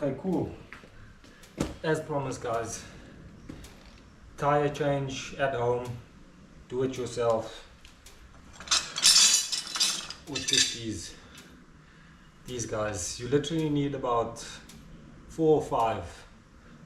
Okay, cool. As promised, guys, tire change at home, do it yourself with just these guys. You literally need about 4 or 5,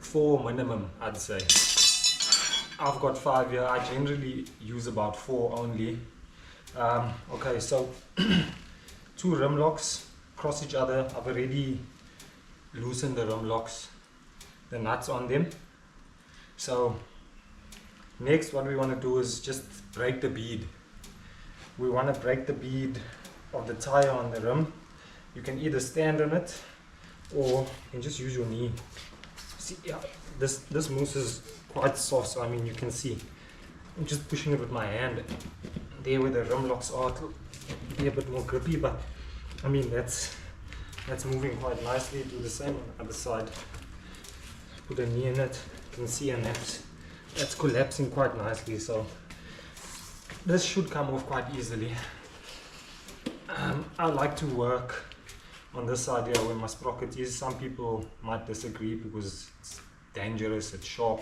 4 minimum, I'd say. I've got 5 here. I generally use about 4 only. Okay, so 2 rim locks cross each other. I've already loosened the rim locks, the nuts on them. So next, what we want to do is just break the bead. We want to break the bead of the tire on the rim. You can either stand on it or you can just use your knee. See, yeah, this mousse is quite soft, so I mean, you can see I'm just pushing it with my hand there where the rim locks are. It'll be a bit more grippy, but I mean, that's moving quite nicely. Do the same on the other side. Put a knee in it, you can see, and that's collapsing quite nicely, so this should come off quite easily. I like to work on this side here where my sprocket is. Some people might disagree because it's dangerous, it's sharp.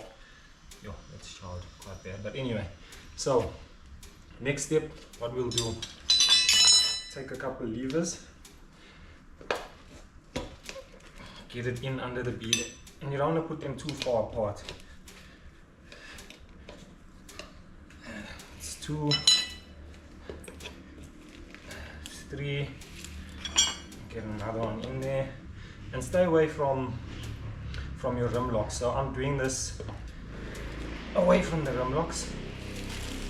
Yeah, that's sharp, quite bad. But anyway, so next step, what we'll do, take a couple levers, get it in under the bead, and you don't want to put them too far apart. It's 2, 3, get another one in there, and stay away from your rim locks. So I'm doing this away from the rim locks,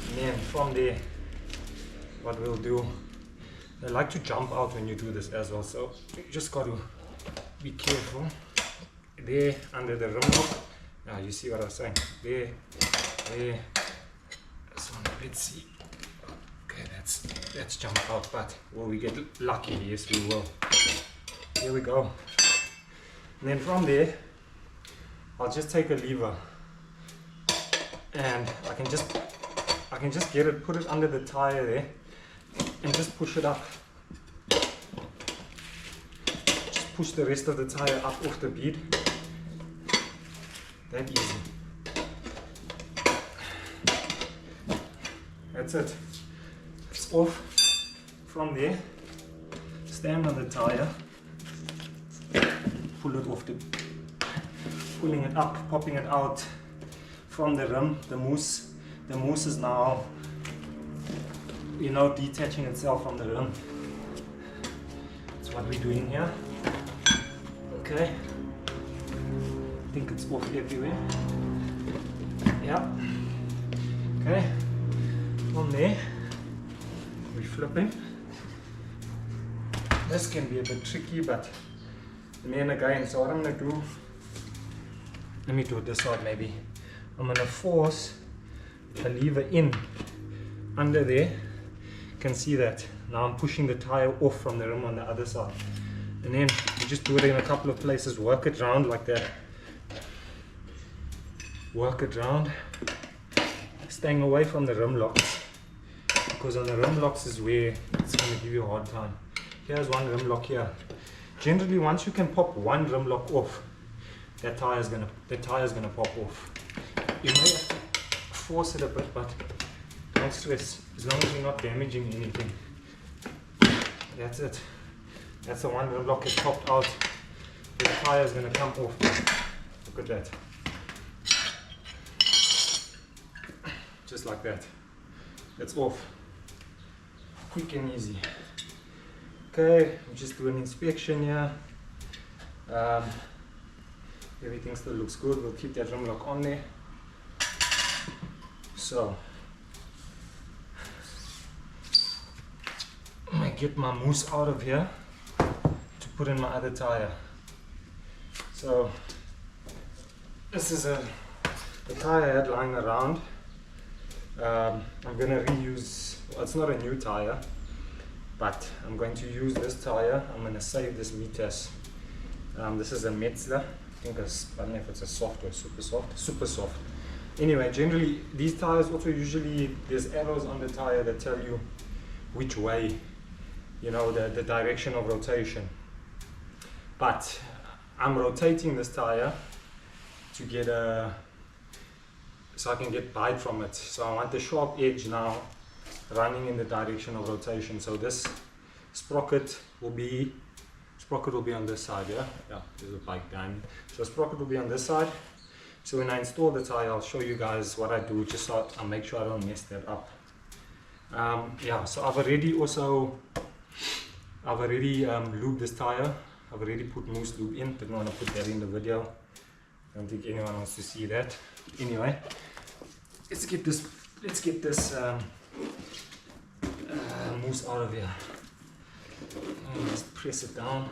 and then from there, what we'll do, they like to jump out when you do this as well, so you just got to be careful. There under the rim lock, now you see what I was saying, there, this one, let's see. Okay, that's jumped out, but will we get lucky? Yes, we will. Here we go. And then from there, I'll just take a lever, and I can just get it, put it under the tire there, and just push it up. Just push the rest of the tire up off the bead. That easy. That's it. It's off. From there, stand on the tire, pull it off, pulling it up, popping it out from the rim, the mousse. The mousse is now, you know, detaching itself from the rim. That's what we're doing here. Okay. I think it's off everywhere. Yeah. Okay. From there, we're flipping. This can be a bit tricky, but then again, so what I'm going to do, let me do it this side maybe. I'm going to force a lever in under there. You can see that. Now I'm pushing the tire off from the rim on the other side. And then you just do it in a couple of places, work it round like that. Work it round, staying away from the rim locks, because on the rim locks is where it's going to give you a hard time. Here's one rim lock here. Generally, once you can pop one rim lock off, the tire is gonna pop off. You may have to force it a bit, but don't stress, as long as you're not damaging anything. That's it. That's the one rim lock is popped out. The tire is gonna come off. Look at that. Just like that. It's off. Quick and easy. Okay, we'll just do an inspection here. Everything still looks good. We'll keep that rim lock on there. So, I'm gonna get my mousse out of here to put in my other tire. So, this is the tire I had lying around. I'm gonna reuse, well, it's not a new tire, but I'm going to use this tire. I'm gonna save this meters. This is a Metzler. I think I don't know if it's a soft or super soft. Super soft. Anyway, generally these tires also usually there's arrows on the tire that tell you which way, you know, the direction of rotation. But I'm rotating this tire to get so I can get bite from it. So I want the sharp edge now running in the direction of rotation. So this sprocket will be on this side. Yeah, there's a bike behind me. So sprocket will be on this side. So when I install the tire, I'll show you guys what I do, just so I make sure I don't mess that up. Yeah, so I've already lubed this tire. I've already put Mousse lube in. Didn't want to put that in the video. Don't think anyone wants to see that. Anyway, let's get this Mousse out of here. And just press it down.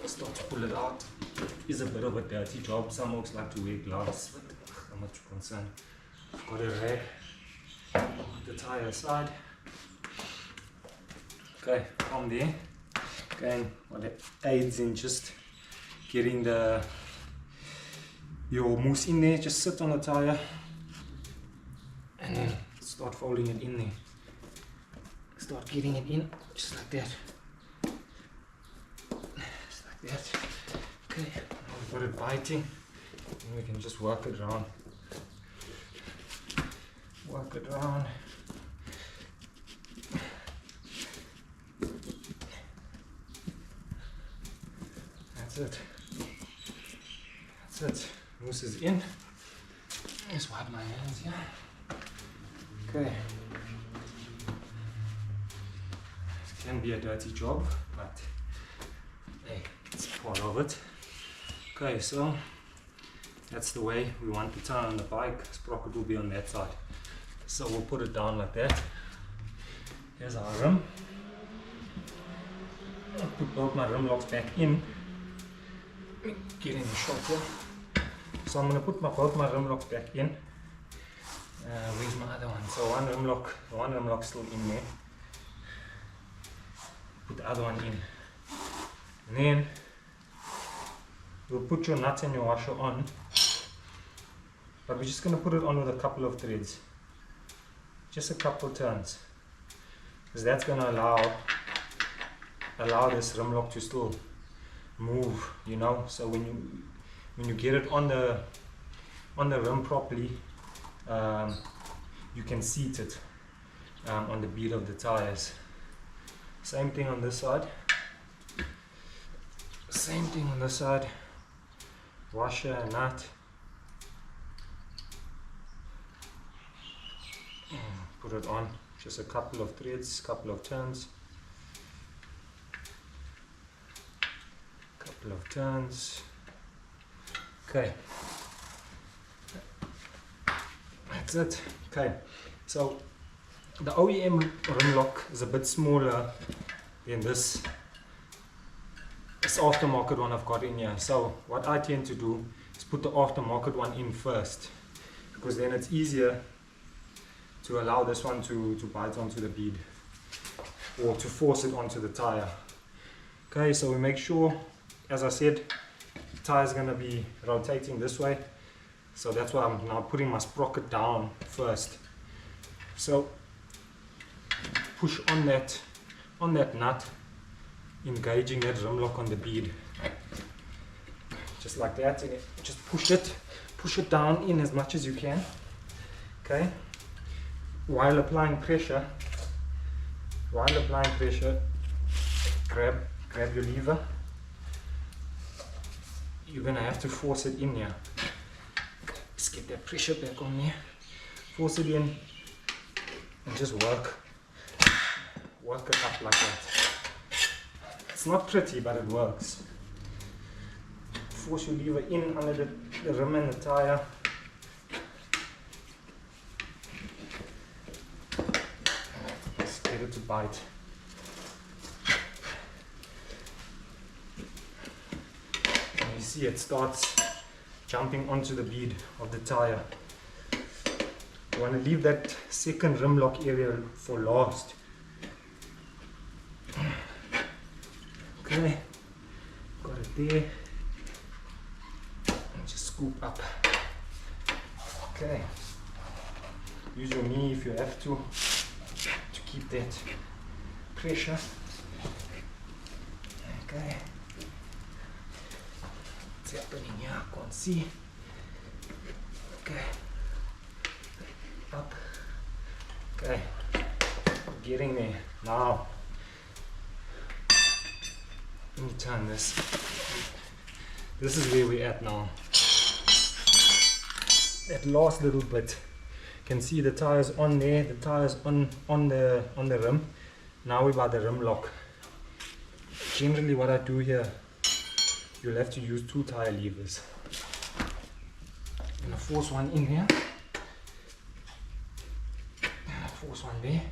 Start to pull it out. It's a bit of a dirty job. Some folks like to wear gloves, but I'm not too concerned. I've got a rag. Put the tire aside. Okay, from there, again, what it aids in just getting your mousse in there. Just sit on the tire and then start folding it in there. Start getting it in just like that. Just like that. Okay, now we've got it biting, and we can just work it around. Work it around. That's it. That's it. Mousse is in. Just wipe my hands here. Okay. It can be a dirty job, but hey, it's part of it. Okay, so that's the way we want the tire on the bike. Sprocket will be on that side. So we'll put it down like that. Here's our rim. I'll put both my rim locks back in. Get in the shot here. So I'm going to put both my rim locks back in. Where's my other one? So one rim lock still in there. Put the other one in. And then we'll put your nuts and your washer on. But we're just going to put it on with a couple of threads. Just a couple turns. Because that's going to allow this rim lock to still move, you know. So when you get it on the rim properly, you can seat it on the bead of the tires. Same thing on this side. Same thing on this side. Washer and nut. Put it on. Just a couple of threads, couple of turns. Couple of turns. Okay. That's it. Okay. So the OEM rim lock is a bit smaller than this aftermarket one I've got in here. So what I tend to do is put the aftermarket one in first, because then it's easier to allow this one to bite onto the bead or to force it onto the tire. Okay, so we make sure, as I said, the tire is going to be rotating this way, so that's why I'm now putting my sprocket down first. So push on that nut, engaging that rim lock on the bead, just like that. Just push it down in as much as you can. Okay, while applying pressure, grab your lever. You're gonna have to force it in here. Just get that pressure back on there. Force it in and just work it up like that. It's not pretty, but it works. Force your lever in under the rim and the tire. Just get it to bite. And you see it starts jumping onto the bead of the tire. You want to leave that second rim lock area for last. Okay, got it there. And just scoop up. Okay, use your knee if you have to keep that pressure. Okay, happening here. I can't see. Okay. Up. Okay. Getting there. Now, let me turn this. This is where we're at now. That last little bit. You can see the tires on there, the tires on the rim. Now we're by the rim lock. Generally what I do here, you'll have to use 2 tire levers. I'm gonna force one in here. Force one there.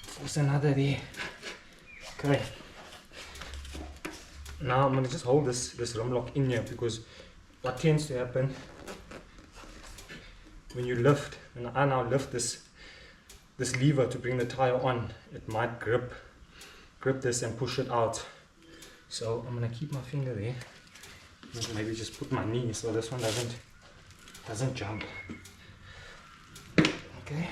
Force another there. Okay. Now I'm gonna just hold this rim lock in here, because what tends to happen when you lift, and I now lift this lever to bring the tire on, it might grip this and push it out. So I'm gonna keep my finger there. Maybe just put my knee so this one doesn't jump. Okay.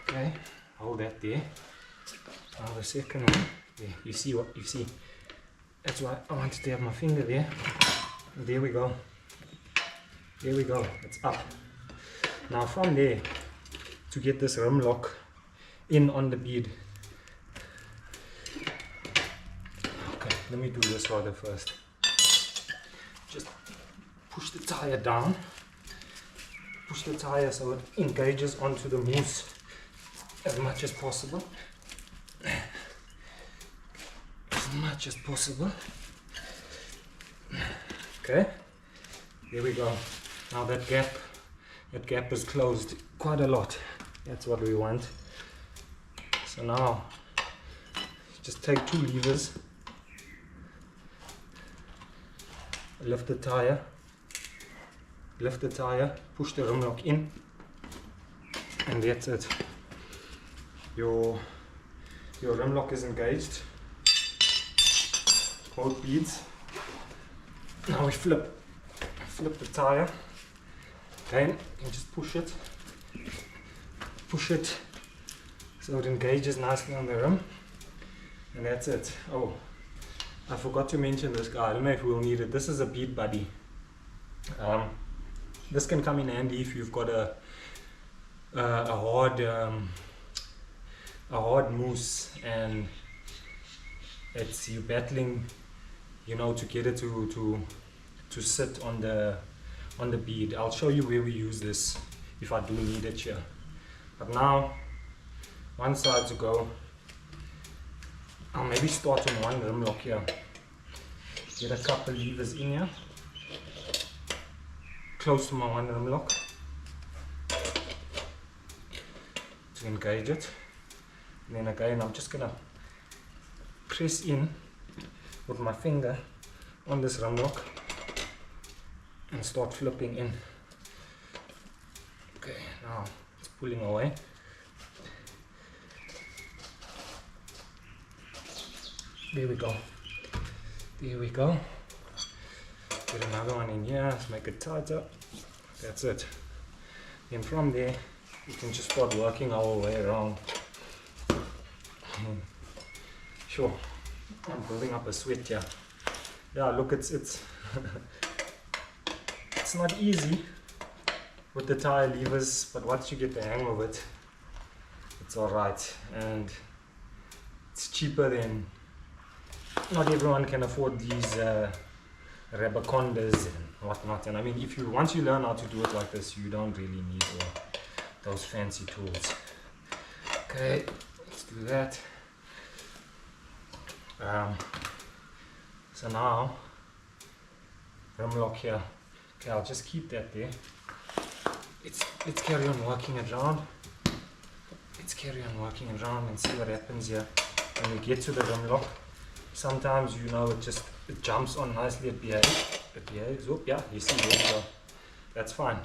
Okay, hold that there. Now the second one. Yeah, you see what you see. That's why I wanted to have my finger there. And there we go. There we go. It's up. Now from there, to get this rim lock in on the bead. Okay, let me do this rather first. Just push the tire down. Push the tire so it engages onto the mousse as much as possible. As much as possible. Okay, there we go. Now that gap is closed quite a lot. That's what we want. So now just take 2 levers, lift the tire, push the rim lock in, and that's it. Your rim lock is engaged. Both beads. Now we flip the tire. Again, you can just push it so it engages nicely on the rim, and that's it. Oh, I forgot to mention this guy. I don't know if we'll need it. This is a bead buddy. This can come in handy if you've got a hard mousse and it's you battling, you know, to get it to sit on the bead. I'll show you where we use this if I do need it here. But now, one side to go. I'll maybe start on one rim lock here. Get a couple levers in here, close to my one rim lock to engage it. And then again, I'm just gonna press in with my finger on this rim lock and start flipping in. Okay, now it's pulling away. There we go. There we go. Get another one in here. Let's make it tighter. That's it. Then from there, we can just start working our way around. Sure, I'm building up a sweat here. Yeah, look, it's it's not easy with the tire levers, but once you get the hang of it, it's alright, and it's cheaper than. Not everyone can afford these Rabacondas and whatnot. And I mean, once you learn how to do it like this, you don't really need those fancy tools. Okay, let's do that. So now, rim lock here. Okay, I'll just keep that there. Let's carry on working it around. Let's carry on working it around and see what happens here when we get to the rim lock. Sometimes, you know, it jumps on nicely, it behaves. Oh, yeah, you see, there we go. That's fine.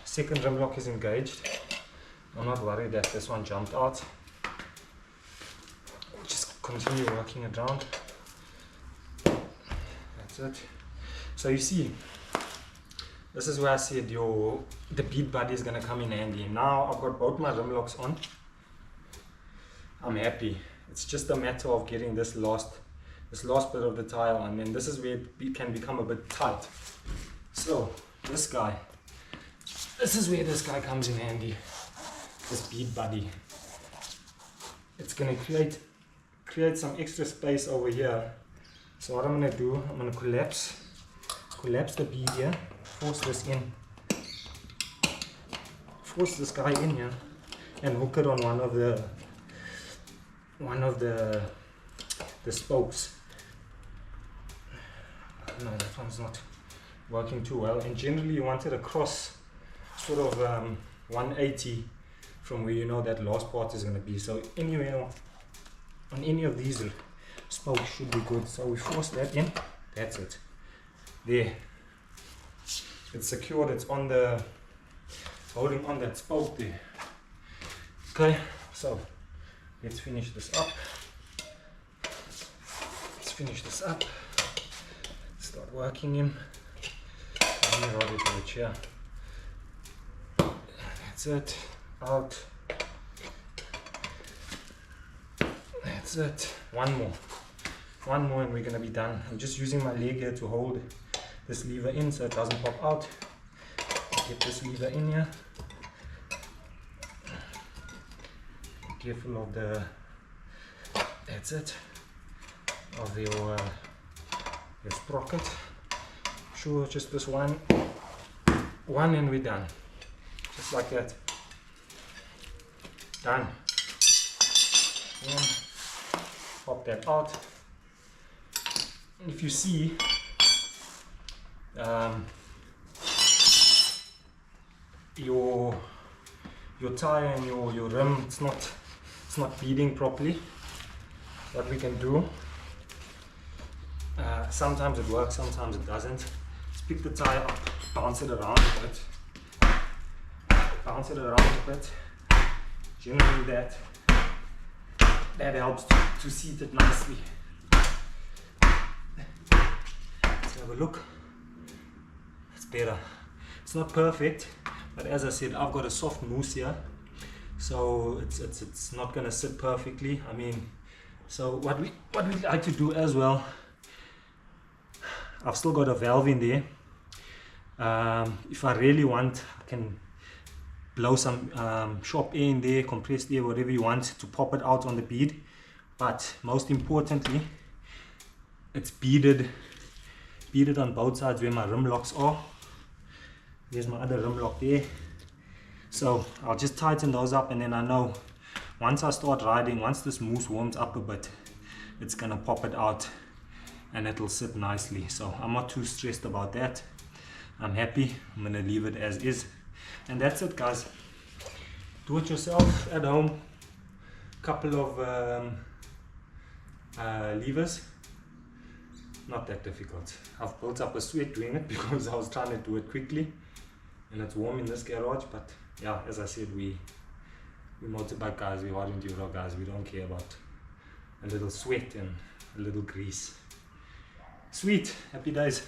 Second rim lock is engaged. I'm not worried that this one jumped out. Just continue working it around. That's it. So you see, this is where I said the bead buddy is going to come in handy. Now I've got both my rim locks on. I'm happy. It's just a matter of getting this last bit of the tire on, and this is where it can become a bit tight. So this is where this guy comes in handy, this bead buddy. It's going to create some extra space over here. So what I'm going to do, I'm going to collapse the bead here, force this guy in here, and hook it on one of the spokes. No, that one's not working too well, and generally you want it across sort of 180 from where you know that last part is going to be. So anywhere on any of these spokes should be good. So we force that in. That's it. There. It's secured. It's on the holding on that spoke there. Okay. So let's finish this up. Start working him. Let me roll it to the chair. That's it. Out. That's it. One more and we're gonna be done. I'm just using my leg here to hold this lever in so it doesn't pop out. Get this lever in here. Be careful of the, that's it, of your sprocket. Sure, just this one and we're done. Just like that. Done. And pop that out. And if you see, your tire and your rim, it's not beading properly. What we can do, sometimes it works, sometimes it doesn't. Just pick the tire up, bounce it around a bit. Generally that helps to seat it nicely. Let's have a look. It's better. It's not perfect, but as I said, I've got a soft mousse here, so it's not gonna sit perfectly. I mean, so what we like to do as well, I've still got a valve in there. If I really want, I can blow some shop air in there, compressed air, whatever you want, to pop it out on the bead. But most importantly, it's beaded on both sides where my rim locks are. There's my other rim lock there. So I'll just tighten those up, and then I know once I start riding, once this mousse warms up a bit, it's gonna pop it out and it'll sit nicely. So I'm not too stressed about that. I'm happy. I'm gonna leave it as is. And that's it, guys. Do it yourself at home. Couple of levers. Not that difficult. I've built up a sweat doing it because I was trying to do it quickly, and it's warm in this garage. But yeah, as I said, we motorbike guys, we hard enduro guys. We don't care about a little sweat and a little grease. Sweet. Happy days.